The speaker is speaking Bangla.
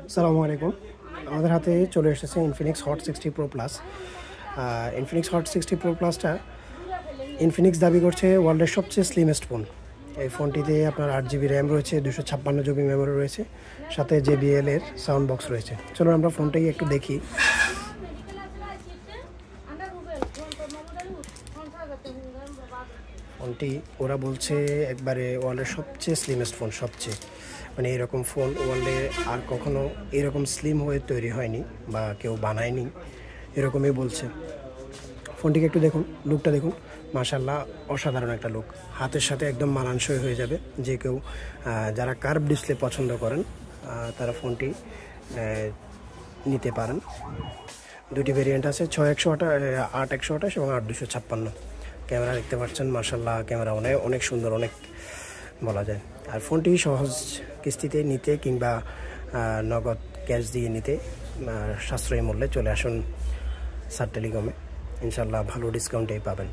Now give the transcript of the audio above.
আসসালামু আলাইকুম। আমাদের হাতে চলে এসেছে Infinix Hot 60 Pro Plus. Infinix Hot 60 Pro প্লাসটা ইনফিনিক্স দাবি করছে ওয়ার্ল্ডের সবচেয়ে স্লিমেস্ট ফোন। এই ফোনটিতে আপনার 8 জিবি র্যাম রয়েছে, 256 জিবি মেমোরি রয়েছে, সাথে JBL এর সাউন্ড বক্স রয়েছে। চলুন আমরা ফোনটাই একটু দেখি। ফোনটি ওরা বলছে একবারে ওয়ার্ল্ডের সবচেয়ে স্লিমেস্ট ফোন, সবচেয়ে মানে এরকম ফোন ওয়ার্ল্ডে আর কখনো এরকম স্লিম হয়ে তৈরি হয়নি বা কেউ বানায়নি, এরকমই বলছে। ফোনটিকে একটু দেখুন, লুকটা দেখুন, মাশাআল্লাহ অসাধারণ একটা লুক, হাতের সাথে একদম মানানসই হয়ে যাবে। যে কেউ যারা কার্ভ ডিসপ্লে পছন্দ করেন তারা ফোনটি নিতে পারেন। দুটি ভেরিয়েন্ট আছে, 6128 এবং 8256। ক্যামেরা দেখতে পাচ্ছেন, মাশাআল্লাহ ক্যামেরা অনেক সুন্দর, অনেক বলা যায়। আর ফোনটি সহজ কিস্তিতে নিতে কিংবা নগদ ক্যাশ দিয়ে নিতে সাশ্রয়ী মূল্যে চলে আসুন স্যার টেলিকমে। ইনশাআল্লাহ ভালো ডিসকাউন্টেই পাবেন।